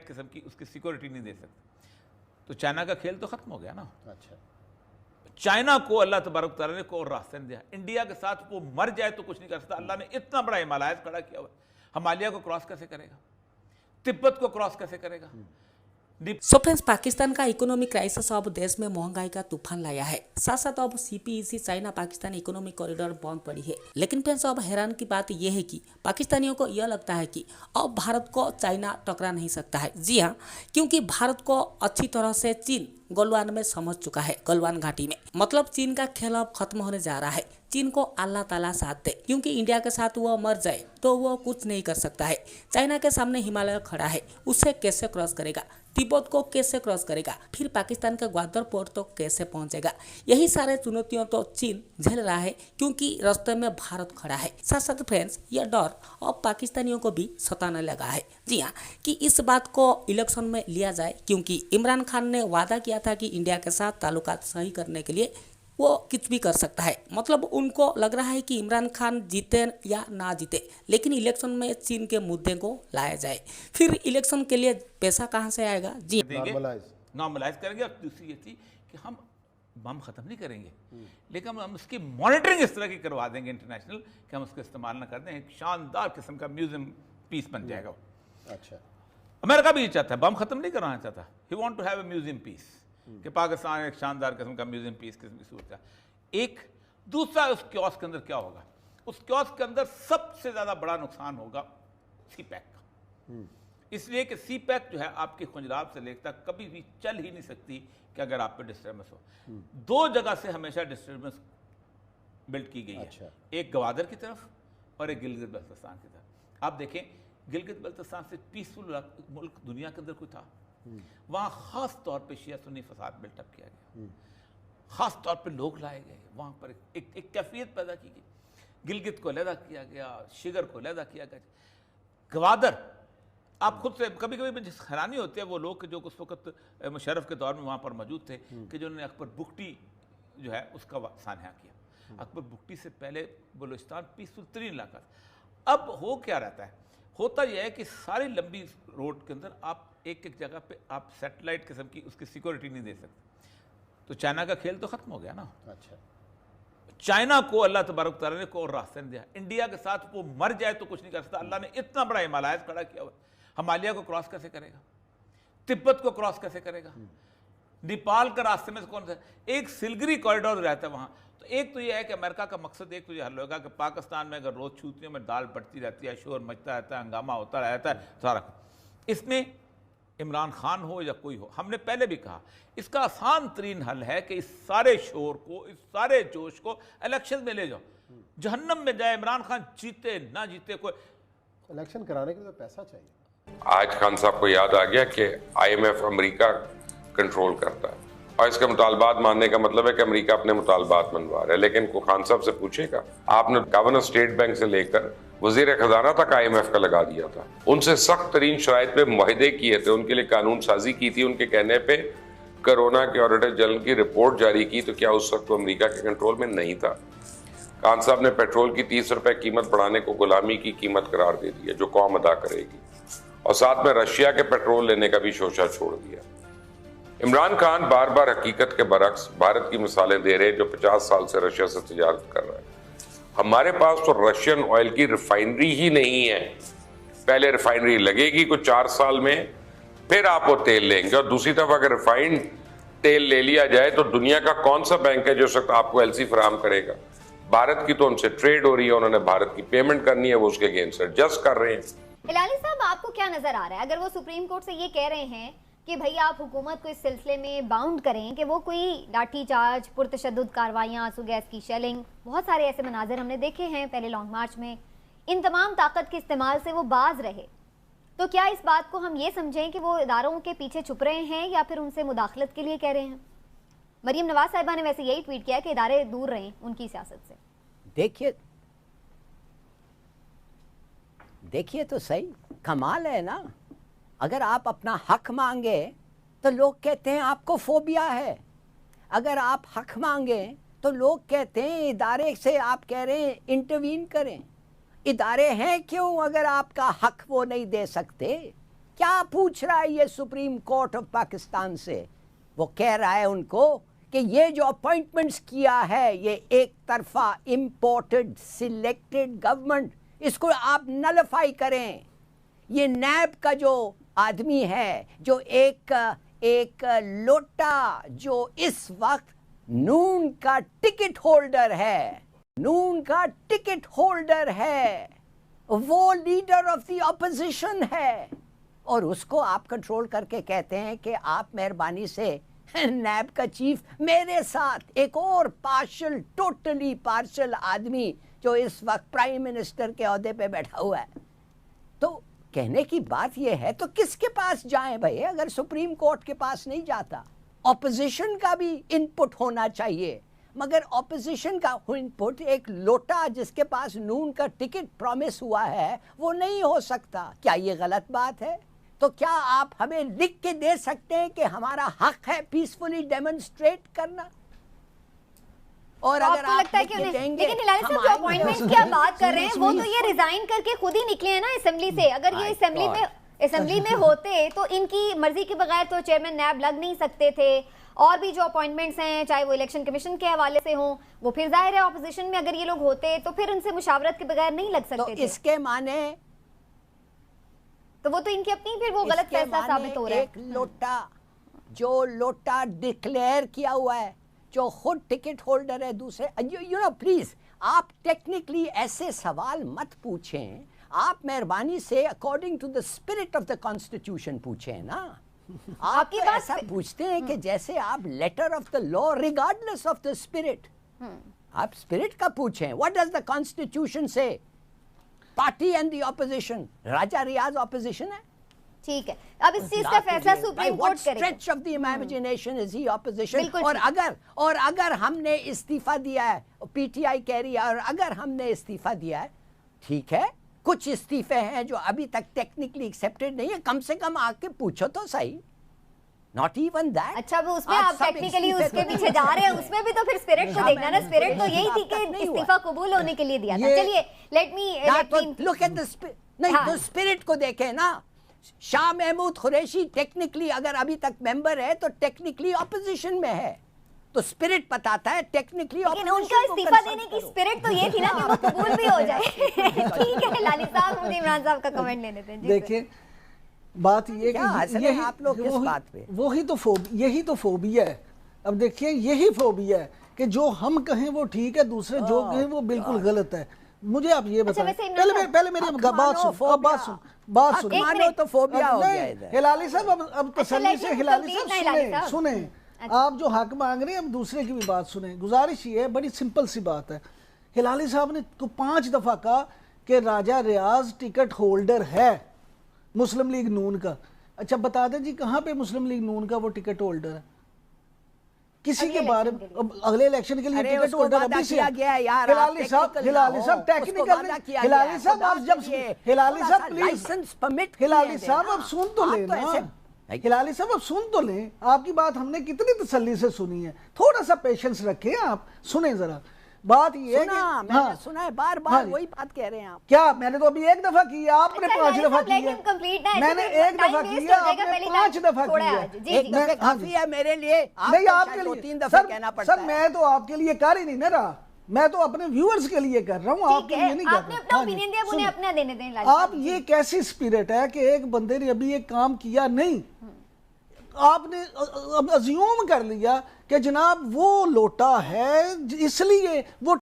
قسم کی اس کی سیکورٹی نہیں دے سکتے. تو چائنا کا کھیل تو ختم ہو گیا نا. اچھا چائنا کو اللہ تبارک تعالیٰ نے کوئی اور راستہ نہیں دیا. انڈیا کے ساتھ وہ مر جائے تو کچھ نہیں کر سکتا. اللہ نے اتنا بڑا ہمالیہ کھڑا کیا ہوا ہے. ہمالیہ کو کراس کیسے کرے گا؟ تبت کو کراس کیسے کرے گا؟ सो फ्रेंड्स, पाकिस्तान का इकोनॉमिक क्राइसिस अब देश में महंगाई का तूफान लाया है. साथ साथ अब CPEC China Pakistan economic corridor बंद पड़ी है. लेकिन फ्रेंड्स, अब हैरान की बात यह है कि पाकिस्तानियों को यह लगता है कि अब भारत को चाइना टकरा नहीं सकता है. जी हाँ, क्योंकि भारत को अच्छी तरह से चीन गलवान में समझ चुका है. गलवान घाटी में मतलब चीन का खेल अब खत्म होने जा रहा है. चीन को अल्लाह ताला साथ दे, क्योंकि इंडिया के साथ वो मर जाए तो वो कुछ नहीं कर सकता है. चाइना के सामने हिमालय खड़ा है, उसे कैसे क्रॉस करेगा? तिब्बत को कैसे क्रॉस करेगा? फिर पाकिस्तान के ग्वादर पोर्ट तो कैसे पहुंचेगा? यही सारे चुनौतियों तो चीन झेल रहा है, क्योंकि रास्ते में भारत खड़ा है. साथ साथ फ्रेंड्स, यह डर अब पाकिस्तानियों को भी सताने लगा है. जी हाँ, कि इस बात को इलेक्शन में लिया जाए, क्योंकि इमरान खान ने वादा किया था कि इंडिया के साथ ताल्लुकात सही करने के लिए वो कुछ भी कर सकता है. मतलब उनको लग रहा है कि इमरान खान जीते या ना जीते, लेकिन इलेक्शन में चीन के मुद्दे को लाया जाए. फिर इलेक्शन के लिए पैसा कहाँ से आएगा? जी नॉर्मलाइज करेंगे. और दूसरी ये थी कि हम बम ख़त्म नहीं करेंगे, लेकिन हम उसकी मॉनिटरिंग इस तरह की करवा देंगे इंटरनेशनल कि हम उसको इस्तेमाल ना कर दें. एक शानदार किस्म का म्यूजियम पीस बन जाएगा. अच्छा, अमेरिका भी ये चाहता है, बम ख़त्म नहीं कराना चाहता. He want to have a museum piece, कि पाकिस्तान एक शानदार किस्म का म्यूजियम पीस किस्म की सूरत है. एक दूसरा, उस कियोस्क के अंदर क्या होगा? उस कियोस्क के अंदर सबसे ज़्यादा बड़ा नुकसान होगा CPEC का. इसलिए कि CPEC जो है आपकी खुंजराब से लेकर तक कभी भी चल ही नहीं सकती कि अगर आप पे डिस्टर्बेंस हो. दो जगह से हमेशा डिस्टर्बेंस बिल्ड की गई है. अच्छा. एक गवादर की तरफ और एक गिलगित बल्तिस्तान की तरफ. आप देखें, गिलगित बल्तिस्तान से पीसफुल मुल्क दुनिया के अंदर कोई था? वहाँ ख़ास तौर पे शिया सुन्नी फसाद बिल्टअप किया गया. ख़ास तौर पे लोग लाए गए, वहाँ पर एक कैफियत पैदा की गई. गिलगित को अलहदा किया गया, शिगर को अलहदा किया गया. गवादर, आप खुद से कभी कभी मुझे हैरानी होती है वो लोग जो उस वक्त मुशर्रफ के दौर में वहाँ पर मौजूद थे कि जिन्होंने अकबर बुगटी जो है उसका सान्हा किया. अकबर बुगटी से पहले बलूचिस्तान पीसफुल तरीन इलाका था. अब हो क्या रहता है? होता यह है कि सारी लंबी रोड के अंदर आप एक एक जगह पे आप सैटेलाइट किस्म की उसकी सिक्योरिटी नहीं दे सकते. तो चाइना का खेल तो ख़त्म हो गया ना. अच्छा, चाइना को अल्लाह तबारक ताला ने कोई और रास्ता नहीं दिया. इंडिया के साथ वो मर जाए तो कुछ नहीं कर सकता. अल्लाह ने इतना बड़ा हिमालय खड़ा किया हुआ है. हिमालय को क्रॉस कैसे करेगा? तिब्बत को क्रॉस कैसे करेगा? नेपाल का रास्ते में से कौन सा? एक सिलगरी कॉरिडोर रहता है वहाँ. तो एक तो ये है कि अमेरिका का मकसद एक तो ये हल होगा कि पाकिस्तान में अगर रोज़ छूतियों में दाल बढ़ती रहती है, शोर मचता रहता है, हंगामा होता रहता है सारा. इसमें इमरान खान हो या कोई हो, हमने पहले भी कहा इसका आसान तरीन हल है कि इस सारे शोर को, इस सारे जोश को इलेक्शन में ले जाओ. जहन्नम में जाए, इमरान खान जीते ना जीते, कोई इलेक्शन कराने के लिए पैसा चाहिए. आज खान साहब को याद आ गया कि IMF अमेरिका कंट्रोल करता है और इसके मुतालबात मानने का मतलब है कि अमेरिका अपने मुतालबात मनवा रहा है. लेकिन को खान साहब से पूछेगा, आपने गवर्नर स्टेट बैंक से लेकर वजीर खजाना तक IMF का लगा दिया था. उनसे सख्त तरीन शराइत पे मुआहदे किए थे, उनके लिए कानून साजी की थी. उनके कहने पे कोरोना के ऑडिटर जनरल की रिपोर्ट जारी की. तो क्या उस वक्त अमेरिका के कंट्रोल में नहीं था? खान साहब ने पेट्रोल की 30 रुपए कीमत बढ़ाने को गुलामी की कीमत करार दे दिया जो कौम अदा करेगी, और साथ में रशिया के पेट्रोल लेने का भी शोशा छोड़ दिया. इमरान खान बार बार हकीकत के बरक्स भारत की मिसालें दे रहे हैं जो 50 साल से रशिया से तिजारत कर रहा है. हमारे पास तो रशियन ऑयल की रिफाइनरी ही नहीं है. पहले रिफाइनरी लगेगी कुछ 4 साल में, फिर आप वो तेल लेंगे. और दूसरी तरफ अगर रिफाइंड तेल ले लिया जाए तो दुनिया का कौन सा बैंक है जो वक्त आपको LC फराहम करेगा? भारत की तो उनसे ट्रेड हो रही है, उन्होंने भारत की पेमेंट करनी है, वो उसके अगेंस्ट एडजस्ट कर रहे हैं. हिलाली साहब, आपको क्या नजर आ रहा है अगर वो सुप्रीम कोर्ट से ये कह रहे हैं कि भाई आप हुकूमत को इस सिलसिले में बाउंड करें कि वो कोई लाठीचार्ज, पुरतशद्दुद कार्रवाइयाँ, आंसू गैस की शेलिंग, बहुत सारे ऐसे मनाजिर हमने देखे हैं पहले लॉन्ग मार्च में, इन तमाम ताकत के इस्तेमाल से वो बाज रहे, तो क्या इस बात को हम ये समझें कि वो इदारों के पीछे छुप रहे हैं या फिर उनसे मुदाखलत के लिए कह रहे हैं? मरीम नवाज साहिबा ने वैसे यही ट्वीट किया कि इदारे दूर रहें उनकी सियासत से. देखिए तो सही, कमाल है ना. अगर आप अपना हक मांगे तो लोग कहते हैं आपको फोबिया है. अगर आप हक मांगे तो लोग कहते हैं इदारे से आप कह रहे हैं इंटरवीन करें. इदारे हैं क्यों अगर आपका हक वो नहीं दे सकते? क्या पूछ रहा है ये सुप्रीम कोर्ट ऑफ पाकिस्तान से? वो कह रहा है उनको कि ये जो अपॉइंटमेंट्स किया है ये एक तरफा इम्पोर्टेड सिलेक्टेड गवर्नमेंट, इसको आप नलिफाई करें। ये नैब का जो आदमी है, जो एक लोटा, जो इस वक्त नून का टिकट होल्डर है, नून का टिकट होल्डर है, वो लीडर ऑफ द ऑपोजिशन है, और उसको आप कंट्रोल करके कहते हैं कि आप मेहरबानी से नैब का चीफ मेरे साथ एक और पार्शल, टोटली पार्शल आदमी जो इस वक्त प्राइम मिनिस्टर के ओहदे पे बैठा हुआ है। तो कहने की बात यह है, तो किसके पास जाएं भाई? अगर सुप्रीम कोर्ट के पास नहीं जाता, ऑपोजिशन का भी इनपुट होना चाहिए, मगर ऑपोजिशन का इनपुट एक लोटा जिसके पास नून का टिकट प्रॉमिस हुआ है वो नहीं हो सकता। क्या ये गलत बात है? तो क्या आप हमें लिख के दे सकते हैं कि हमारा हक है पीसफुली डेमोन्स्ट्रेट करना? और तो अगर आपको आप लगता है कि लिख के उन्हें, देंगे, लेकिन हिलारी साहब हम जो आएंगे। अपॉइंटमेंट्स की आप बात कर रहे हैं वो तो ये रिजाइन करके खुद ही निकले हैं ना असेंबली से। अगर ये असेंबली में होते तो इनकी मर्जी के बगैर तो चेयरमैन नैब लग नहीं सकते थे। और भी जो अपॉइंटमेंट्स हैं, चाहे वो इलेक्शन कमीशन के हवाले से हों, वो फिर जाहिर है ऑपोजिशन में अगर ये लोग होते तो फिर उनसे मुशावरत के बगैर नहीं लग सकते थे। इसके माने तो वो तो इनकी अपनी फिर वो गलत इसके फैसला माने साबित हो रहा है। एक लोटा, जो लोटा डिक्लेयर किया हुआ है, जो खुद टिकट होल्डर है दूसरे, यू नो प्लीज आप टेक्निकली ऐसे सवाल मत पूछें। आप मेहरबानी से according to the spirit of the constitution पूछें ना। आप आपकी तो बात ऐसा पूछते हैं कि जैसे आप letter of the law regardless of the spirit, आप स्पिरिट का पूछें। What does the constitution say? Party and the opposition, Raja Riaz opposition है। ठीक है, अब इस चीज का फैसला सुप्रीम कोर्ट करेगा। Stretch of the imagination is he opposition? बिल्कुल और अगर हमने इस्तीफा दिया है, पीटीआई कह रही है, और अगर हमने इस्तीफा दिया है, ठीक है, कुछ इस्तीफे हैं जो अभी तक टेक्निकली एक्सेप्टेड नहीं है, कम से कम आके पूछो तो सही। Not even that. अच्छा, वो उसमें आप टेक्निकली उसके पीछे जा रहे हैं, उसमें भी तो फिर स्पिरिट को देखना ना। स्पिरिट तो यही थी कि इस्तीफा कबूल होने के लिए दिया था। चलिए let me look at the spirit. नहीं, तो स्पिरिट को देखें ना। शाह महमूद कुरैशी टेक्निकली अगर अभी तक मेंबर है तो टेक्निकली ऑपोजिशन में है, तो स्पिरिट बताता है टेक्निकली लेकिन उनका इस्तीफा देने की स्पिरिट तो ये थी ना कि वो कबूल भी हो जाए। ठीक है लाली साहब, मुझे इमरान साहब का कमेंट लेने दें। देखिए बात ये कि यही आप लोग किस बात पे? यही तो फोबिया है। अब देखिए यही फोबिया है कि जो हम कहें वो ठीक है, दूसरे जो कहें वो बिल्कुल गलत है। मुझे आप ये बताएं, पहले मेरी बात सुन। मानो तो फोबिया हो गया इधर। हिलाली साहब अब तसल्ली से, हिलाली साहब सुने, आप जो हक मांग रहे हैं अब दूसरे की भी बात सुने। गुजारिश ये है, बड़ी सिंपल सी बात है। हिलाली साहब ने तो 5 दफा कहा कि राजा रियाज टिकट होल्डर है मुस्लिम लीग नून का। अच्छा बता दें जी कहाँ पे मुस्लिम लीग नून का वो टिकट होल्डर है? किसी के बारे में अगले इलेक्शन के लिए टिकट होल्डर अभी से हिलाली साहब टेक्निकल, हिलाली साहब आप जब, हिलाली साहब प्लीज, लाइसेंस परमिट, हिलाली साहब अब सुन तो लें ना, हिलाली साहब अब सुन तो लें। आपकी बात हमने कितनी तसल्ली से सुनी है, थोड़ा सा पेशेंस रखें, आप सुने जरा। बात ये है कि मैंने सुना है बार बार वही बात कह रहे हैं आप। क्या मैंने तो अभी 1 दफा की है, आपने 5 दफा की है। मैंने 1 दफा की है, आपने 5 दफा की है। एक दफे काफी है मेरे लिए, नहीं आपके लिए 2-3 दफे कहना पड़ता है। सर मैं तो आपके लिए कर ही नहीं ना रहा, मैं तो अपने व्यूअर्स के लिए कर रहा हूँ, आपके लिए नहीं कर रहा। आपने अपना ओपिनियन दिया, उन्हें अपना देने दें। आप ये कैसी स्पिरिट है कि एक बंदे ने अभी एक काम किया नहीं, आपने अब अज्यूम कर लिया कि जनाब वो लोटा है इसलिए वो